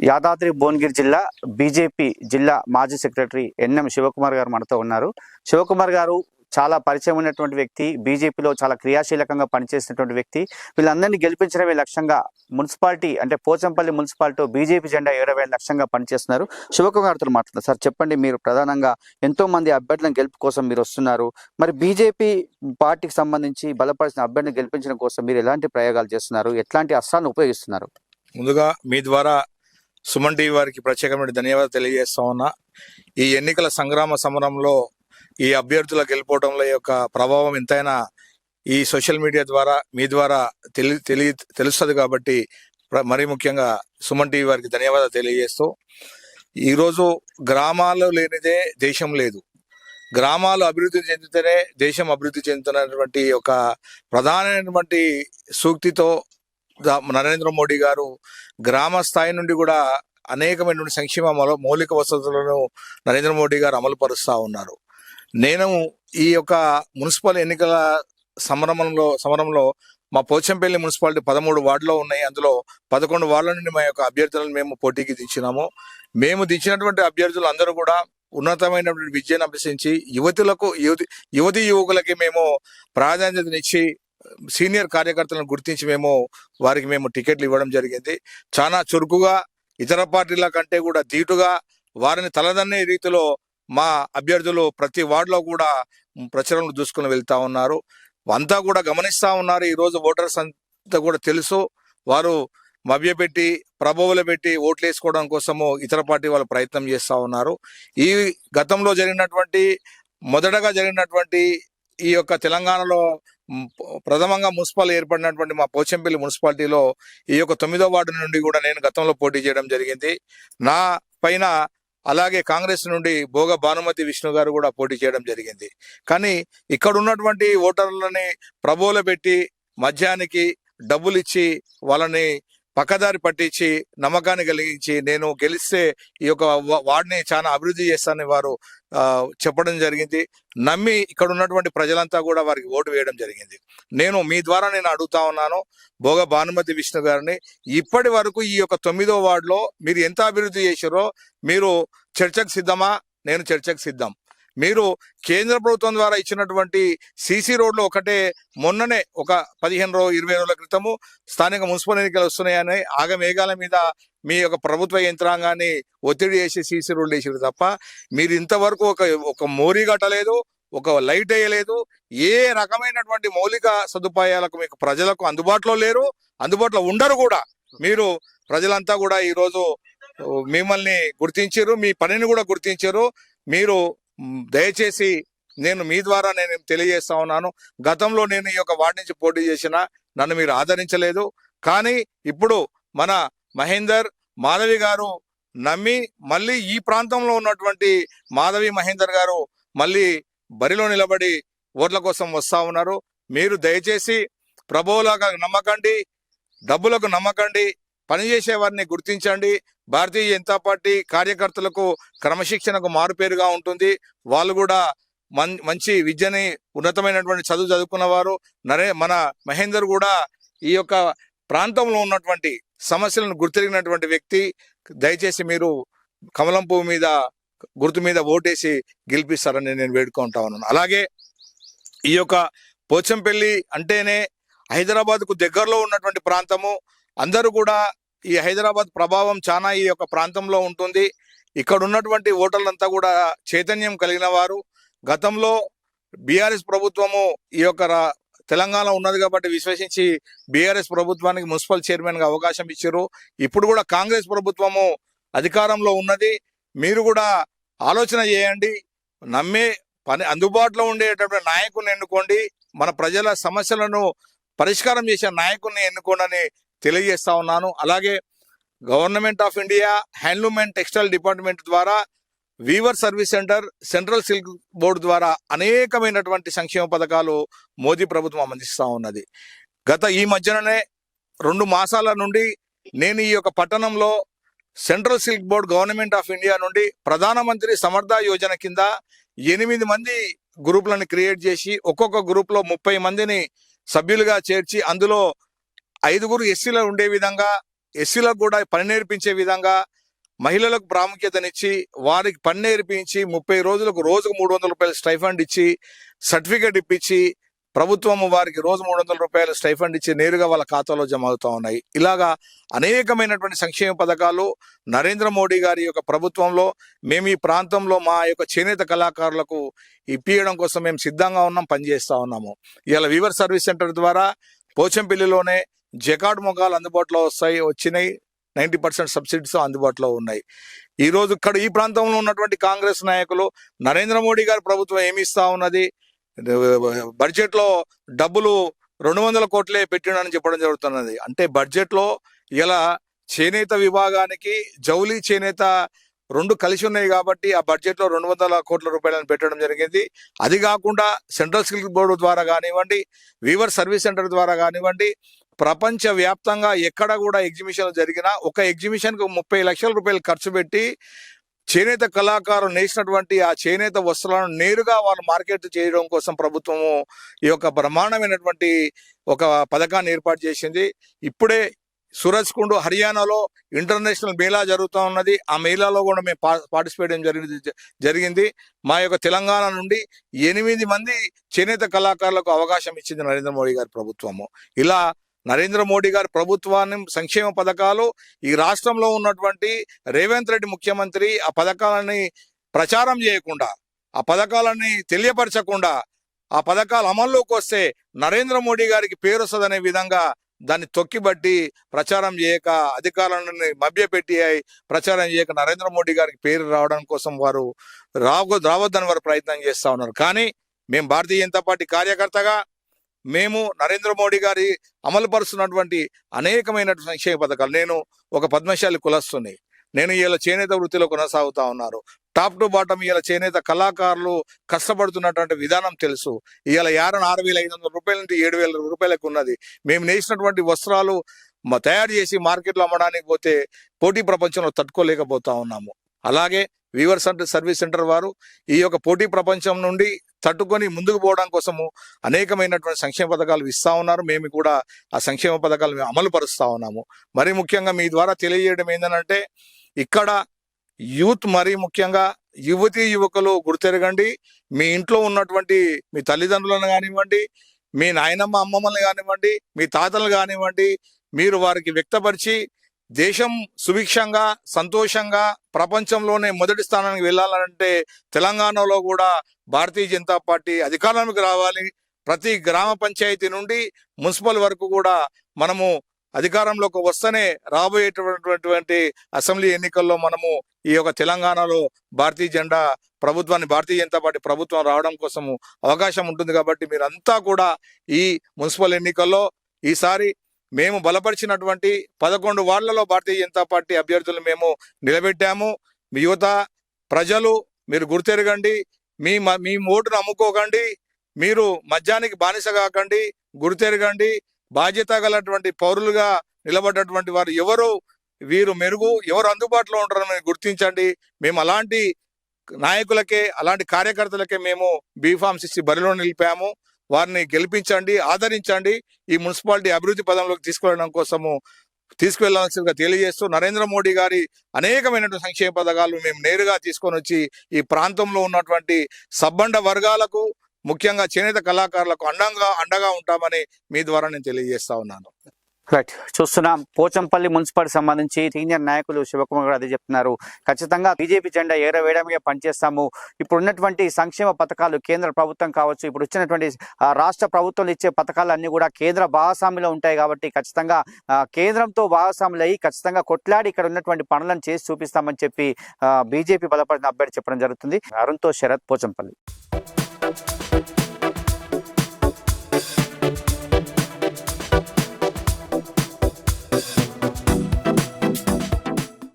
యాదాద్రి భువనగిరి జిల్లా బీజేపీ జిల్లా మాజీ సెక్రటరీ ఎన్ఎం శివకుమార్ గారు మనతో ఉన్నారు. శివకుమార్ గారు చాలా పరిచయం ఉన్నటువంటి వ్యక్తి, బీజేపీలో చాలా క్రియాశీలకంగా పనిచేసినటువంటి వ్యక్తి. వీళ్ళందరినీ గెలిపించడమే లక్ష్యంగా మున్సిపాలిటీ అంటే పోచంపల్లి మున్సిపాలిటీ బీజేపీ జెండా ఎగరవేయ లక్ష్యంగా పనిచేస్తున్నారు. శివకుమార్ గారితో మాట్లాడుతున్నారు. సార్ చెప్పండి, మీరు ప్రధానంగా ఎంతో మంది అభ్యర్థులను గెలుపు కోసం మీరు వస్తున్నారు. మరి బీజేపీ పార్టీకి సంబంధించి బలపరిచిన అభ్యర్థిని గెలిపించడం కోసం మీరు ఎలాంటి ప్రయోగాలు చేస్తున్నారు, ఎట్లాంటి అస్త్రాలను ఉపయోగిస్తున్నారు? ముందుగా మీ ద్వారా సుమన్ టీవీ వారికి ప్రత్యేకమైన ధన్యవాదాలు తెలియజేస్తా ఉన్నా. ఈ ఎన్నికల సంగ్రామ సమరంలో ఈ అభ్యర్థుల గెలుపోవడంలో యొక్క ప్రభావం ఎంతైనా ఈ సోషల్ మీడియా ద్వారా మీ ద్వారా తెలుస్తుంది కాబట్టి మరీ ముఖ్యంగా సుమన్ టీవీ వారికి ధన్యవాదాలు తెలియజేస్తూ, ఈరోజు గ్రామాలు లేనిదే దేశం లేదు, గ్రామాలు అభివృద్ధి చెందితేనే దేశం అభివృద్ధి చెందుతున్నటువంటి ఒక ప్రధానమైనటువంటి సూక్తితో నరేంద్ర మోడీ గారు గ్రామ స్థాయి నుండి కూడా అనేకమైనటువంటి సంక్షేమ మౌలిక వసతులను నరేంద్ర మోడీ గారు అమలు పరుస్తూ ఉన్నారు. నేను ఈ యొక్క మున్సిపల్ ఎన్నికల సమరంలో మా పోచంపల్లి మున్సిపాలిటీ 13 వార్డులో ఉన్నాయి. అందులో 11 వార్డుల నుండి మా యొక్క అభ్యర్థులను మేము పోటీకి దించినాము. మేము దించినటువంటి అభ్యర్థులు అందరూ కూడా ఉన్నతమైనటువంటి విద్యను అభ్యసించి యువతి యువకులకి మేము ప్రాధాన్యతనిచ్చి సీనియర్ కార్యకర్తలను గుర్తించి వారికి మేము టికెట్లు ఇవ్వడం జరిగింది. చాలా చురుకుగా ఇతర పార్టీల కంటే కూడా ధీటుగా వారిని తలదన్నే రీతిలో మా అభ్యర్థులు ప్రతి వార్డులో కూడా ప్రచారంలో దూసుకుని వెళ్తా ఉన్నారు. అంతా కూడా గమనిస్తా ఉన్నారు. ఈరోజు ఓటర్స్ అంతా కూడా తెలుసు, వారు మభ్యపెట్టి ప్రభావాలు పెట్టి ఓట్లు వేసుకోవడం కోసము ఇతర పార్టీ వాళ్ళు ప్రయత్నం చేస్తూ ఉన్నారు. ఈ గతంలో మొదటగా జరిగినటువంటి ఈ యొక్క తెలంగాణలో ప్రథమంగా మున్సిపల్ ఏర్పడినటువంటి మా పోచంపల్లి మున్సిపాలిటీలో ఈ యొక్క 9వ వార్డు నుండి కూడా నేను గతంలో పోటీ చేయడం జరిగింది. నా పైన అలాగే కాంగ్రెస్ నుండి భోగ భానుమతి విష్ణు గారు కూడా పోటీ చేయడం జరిగింది. కానీ ఇక్కడ ఉన్నటువంటి ఓటర్లని ప్రభోలు పెట్టి మద్యానికి డబ్బులు ఇచ్చి వాళ్ళని పక్కదారి పట్టించి నమ్మకాన్ని కలిగించి నేను గెలిస్తే ఈ యొక్క వార్డుని చాలా అభివృద్ధి చేస్తానని వారు చెప్పడం జరిగింది. నమ్మి ఇక్కడ ఉన్నటువంటి ప్రజలంతా కూడా వారికి ఓటు వేయడం జరిగింది. మీ ద్వారా నేను అడుగుతా ఉన్నాను భోగ భానుమతి విష్ణు గారిని, ఇప్పటి వరకు ఈ యొక్క 9వ వార్డులో మీరు ఎంత అభివృద్ధి చేశారో మీరు చర్చకు సిద్ధమా? నేను చర్చకు సిద్ధం. మీరు కేంద్ర ప్రభుత్వం ద్వారా ఇచ్చినటువంటి సీసీ రోడ్లు ఒకటే మొన్ననే ఒక 15-20 రోజుల క్రితము స్థానిక మున్సిపల్ ఎన్నికలు వస్తున్నాయని ఆగమేఘాల మీద మీ యొక్క ప్రభుత్వ యంత్రాంగాన్ని ఒత్తిడి చేసి సీసీ రోడ్లు వేసారు తప్ప మీరు ఇంతవరకు ఒక మోరీ కట్టలేదు, ఒక లైట్ వేయలేదు. ఏ రకమైనటువంటి మౌలిక సదుపాయాలకు మీకు ప్రజలకు అందుబాటులో లేరు, అందుబాటులో ఉండరు కూడా. మీరు ప్రజలంతా కూడా ఈరోజు మిమ్మల్ని గుర్తించారు, మీ పనిని కూడా గుర్తించారు. మీరు దయచేసి మీ ద్వారా నేను తెలియజేస్తా ఉన్నాను, గతంలో నేను ఈ యొక్క వార్డు నుంచి పోటీ చేసిన నన్ను మీరు ఆదరించలేదు. కానీ ఇప్పుడు మన మహేందర్ మాధవి గారు నమ్మి మళ్ళీ ఈ ప్రాంతంలో ఉన్నటువంటి మాధవి మహేందర్ గారు మళ్ళీ బరిలో నిలబడి ఓట్ల కోసం వస్తా ఉన్నారు. మీరు దయచేసి ప్రభువులకు నమ్మకండి, డబ్బులకు నమ్మకండి, పనిచేసే వారిని గుర్తించండి. భారతీయ జనతా పార్టీ కార్యకర్తలకు క్రమశిక్షణకు మారుపేరుగా ఉంటుంది. వాళ్ళు కూడా మంచి విద్యని ఉన్నతమైనటువంటి చదువు చదువుకున్న వారు. మన మహేందర్ కూడా ఈ యొక్క ప్రాంతంలో ఉన్నటువంటి సమస్యలను గుర్తిరిగినటువంటి వ్యక్తి. దయచేసి మీరు కమలం పువ్వు మీద గుర్తు మీద ఓటేసి గెలిపిస్తారని నేను వేడుకుంటా ఉన్నాను. అలాగే ఈ యొక్క పోచంపల్లి అంటేనే హైదరాబాద్కు దగ్గరలో ఉన్నటువంటి ప్రాంతము. అందరూ కూడా ఈ హైదరాబాద్ ప్రభావం చాలా ఈ యొక్క ప్రాంతంలో ఉంటుంది. ఇక్కడ ఉన్నటువంటి ఓటర్లంతా కూడా చైతన్యం కలిగిన వారు. గతంలో బీఆర్ఎస్ ప్రభుత్వము ఈ యొక్క తెలంగాణ ఉన్నది కాబట్టి విశ్వసించి బీఆర్ఎస్ ప్రభుత్వానికి మున్సిపల్ చైర్మన్ గా అవకాశం ఇచ్చారు. ఇప్పుడు కూడా కాంగ్రెస్ ప్రభుత్వము అధికారంలో ఉన్నది. మీరు కూడా ఆలోచన చేయండి, అందుబాటులో ఉండేటటువంటి నాయకుడిని ఎన్నుకోండి, మన ప్రజల సమస్యలను పరిష్కారం చేసే నాయకుడిని ఎన్నుకోండి అని తెలియజేస్తా ఉన్నాను. అలాగే government of India handloom and textile department ద్వారా weaver service centre, central silk board ద్వారా అనేకమైనటువంటి సంక్షేమ పథకాలు మోదీ ప్రభుత్వం అందిస్తూ ఉన్నది. ఈ మధ్యననే 2 మాసాల నుండి నేను ఈ యొక్క పట్టణంలో central silk board government of India నుండి ప్రధానమంత్రి సమర్థ యోజన కింద 8 మంది గ్రూపులను క్రియేట్ చేసి ఒక్కొక్క గ్రూప్లో 30 మందిని సభ్యులుగా చేర్చి అందులో 5 ఎస్సీలు ఉండే విధంగా ఎస్సీలకు కూడా పని నేర్పించే విధంగా మహిళలకు ప్రాముఖ్యతనిచ్చి వారికి పని నేర్పించి 30 రోజులకు రోజుకు 300 రూపాయలు స్టైఫండ్ ఇచ్చి సర్టిఫికేట్ ఇప్పించి ప్రభుత్వం వారికి రోజు 300 రూపాయలు స్టైఫండ్ ఇచ్చి నేరుగా వాళ్ళ ఖాతాలో జమ అవుతా ఉన్నాయి. ఇలాగా అనేకమైనటువంటి సంక్షేమ పథకాలు నరేంద్ర మోడీ గారి యొక్క ప్రభుత్వంలో మేము ఈ ప్రాంతంలో మా యొక్క చేనేత కళాకారులకు ఇప్పించడం కోసం మేము సిద్ధంగా ఉన్నాం, పనిచేస్తా ఉన్నాము. ఇలా వీవర్ సర్వీస్ సెంటర్ ద్వారా పోచంపల్లిలోనే జకార్డ్ మొగాలు అందుబాటులో వచ్చినాయి. 90% సబ్సిడీస్ అందుబాటులో ఉన్నాయి. ఈ రోజు ఇక్కడ ఈ ప్రాంతంలో ఉన్నటువంటి కాంగ్రెస్ నాయకులు నరేంద్ర మోడీ గారి ప్రభుత్వం ఏమి ఇస్తా ఉన్నది, బడ్జెట్ లో డబ్బులు 200 కోట్లే పెట్టినని చెప్పడం జరుగుతున్నది. అంటే బడ్జెట్ లో ఇలా చేనేత విభాగానికి జౌలి చేనేత 2 కలిసి ఉన్నాయి కాబట్టి ఆ బడ్జెట్ లో 200 కోట్ల రూపాయలను పెట్టడం జరిగింది. అది కాకుండా సెంట్రల్ స్కిల్ బోర్డు ద్వారా కానివ్వండి, వీవర్ సర్వీస్ సెంటర్ ద్వారా కానివ్వండి, ప్రపంచ వ్యాప్తంగా ఎక్కడ కూడా ఎగ్జిబిషన్ జరిగినా ఒక ఎగ్జిబిషన్ కు 30 లక్షల రూపాయలు ఖర్చు పెట్టి చేనేత కళాకారులు నేసినటువంటి ఆ చేనేత వస్త్రాలను నేరుగా వాళ్ళు మార్కెట్ చేయడం కోసం ప్రభుత్వము ఈ యొక్క బ్రహ్మాండమైనటువంటి ఒక పథకాన్ని ఏర్పాటు చేసింది. ఇప్పుడే సూరజ్ కుండ్ హర్యానాలో ఇంటర్నేషనల్ మేళా జరుగుతూ ఉన్నది. ఆ మేళాలో కూడా మేము పార్టిసిపేట్ జరిగింది. మా యొక్క తెలంగాణ నుండి 8 మంది చేనేత కళాకారులకు అవకాశం ఇచ్చింది నరేంద్ర మోడీ గారి ప్రభుత్వము. ఇలా నరేంద్ర మోడీ గారి ప్రభుత్వాన్ని సంక్షేమ పథకాలు ఈ రాష్ట్రంలో ఉన్నటువంటి రేవంత్ రెడ్డి ముఖ్యమంత్రి ఆ పథకాలని ప్రచారం చేయకుండా, ఆ పథకాలని తెలియపరచకుండా, ఆ పథకాలు అమల్లోకి వస్తే నరేంద్ర మోడీ గారికి పేరు వస్తుందనే విధంగా దాన్ని తొక్కిబట్టి ప్రచారం చేయక, అధికారులను మభ్యపెట్టి ప్రచారం చేయక నరేంద్ర మోడీ గారికి పేరు రావడం కోసం వారు రావద్దని వారు ప్రయత్నం చేస్తా ఉన్నారు. కానీ మేము భారతీయ జనతా పార్టీ కార్యకర్తగా మేము నరేంద్ర మోడీ గారి అమలు పరుస్తున్నటువంటి అనేకమైన సంక్షేమ పథకాలు, నేను ఒక పద్మశాలి కులస్తుని, నేను ఇలా చేనేత వృత్తిలో కొనసాగుతా ఉన్నారు. టాప్ టు బాటమ్ ఇలా చేనేత కళాకారులు కష్టపడుతున్నటువంటి విధానం తెలుసు. ఇవాళ 6,500 రూపాయల నుండి 7,000 రూపాయలకు ఉన్నది. మేము నేసినటువంటి వస్త్రాలు తయారు చేసి మార్కెట్లో అమ్మడానికి పోతే పోటీ ప్రపంచంలో తట్టుకోలేకపోతా ఉన్నాము. అలాగే వీవర్ సర్వీస్ సెంటర్ వారు ఈ యొక్క పోటీ ప్రపంచం నుండి తట్టుకొని ముందుకు పోవడం కోసము అనేకమైనటువంటి సంక్షేమ పథకాలు ఇస్తా ఉన్నారు. మేము కూడా ఆ సంక్షేమ పథకాలు మేము అమలు పరుస్తా ఉన్నాము. మరి ముఖ్యంగా మీ ద్వారా తెలియజేయడం ఏంటంటే, ఇక్కడ యూత్ మరీ ముఖ్యంగా యువతీ యువకులు గుర్తెరగండి. మీ ఇంట్లో ఉన్నటువంటి మీ తల్లిదండ్రులను కానివ్వండి, మీ నాయనమ్మ అమ్మమ్మల్ని కానివ్వండి, మీ తాతలు కానివ్వండి, మీరు వారికి వ్యక్తపరిచి దేశం సుభిక్షంగా సంతోషంగా ప్రపంచంలోనే మొదటి స్థానానికి వెళ్ళాలంటే తెలంగాణలో కూడా భారతీయ జనతా పార్టీ అధికారంలోకి రావాలి. ప్రతి గ్రామ పంచాయతీ నుండి మున్సిపల్ వరకు కూడా మనము అధికారంలోకి వస్తేనే రాబోయేటటువంటి అసెంబ్లీ ఎన్నికల్లో మనము ఈ యొక్క తెలంగాణలో భారతీయ జనతా పార్టీ ప్రభుత్వం రావడం కోసము అవకాశం ఉంటుంది. కాబట్టి మీరంతా కూడా ఈ మున్సిపల్ ఎన్నికల్లో ఈసారి మేము బలపరిచినటువంటి 11 వార్డులలో భారతీయ జనతా పార్టీ అభ్యర్థులు మేము నిలబెట్టాము. మీ యువత ప్రజలు మీరు గుర్తెరగండి, మీ ఓటును అమ్ముకోకండి, మీరు మద్యానికి బానిస కాకండి, గుర్తెరగండి. బాధ్యత గలటువంటి పౌరులుగా నిలబడ్డటువంటి వారు వీరు మెరుగు, ఎవరు అందుబాటులో ఉంటారని గుర్తించండి. మేము అలాంటి నాయకులకే, అలాంటి కార్యకర్తలకే మేము బీఫామ్స్ ఇచ్చి బరిలో నిలిపాము. వారిని గెలిపించండి, ఆదరించండి. ఈ మున్సిపాలిటీ అభివృద్ధి పదంలోకి తీసుకువెళ్లాల్సిందిగా తెలియజేస్తూ, నరేంద్ర మోడీ గారి అనేకమైనటువంటి సంక్షేమ పథకాలు మేము నేరుగా తీసుకొని వచ్చి ఈ ప్రాంతంలో ఉన్నటువంటి సబ్బండ వర్గాలకు, ముఖ్యంగా చేనేత కళాకారులకు అండగా ఉంటామని మీ ద్వారా నేను తెలియజేస్తా ఉన్నాను. రైట్, చూస్తున్నాం పోచంపల్లి మున్సిపాలిటీ సంబంధించి సీనియర్ నాయకులు శివకుమార్ గారు అదే చెప్తున్నారు. ఖచ్చితంగా బీజేపీ జెండా ఎగరవేయడమే పనిచేస్తాము. ఇప్పుడు ఉన్నటువంటి సంక్షేమ పథకాలు కేంద్ర ప్రభుత్వం కావచ్చు, ఇప్పుడు వచ్చినటువంటి రాష్ట్ర ప్రభుత్వాలు ఇచ్చే పథకాలన్నీ కూడా కేంద్ర భాగస్వామ్యంలో ఉంటాయి. కాబట్టి ఖచ్చితంగా కేంద్రంతో భాగస్వాములు అయ్యి ఖచ్చితంగా కొట్లాడి ఇక్కడ ఉన్నటువంటి పనులను చేసి చూపిస్తామని చెప్పి బీజేపీ బలపడిన అభ్యర్థి చెప్పడం జరుగుతుంది. అరుణ్తో శరత్, పోచంపల్లి.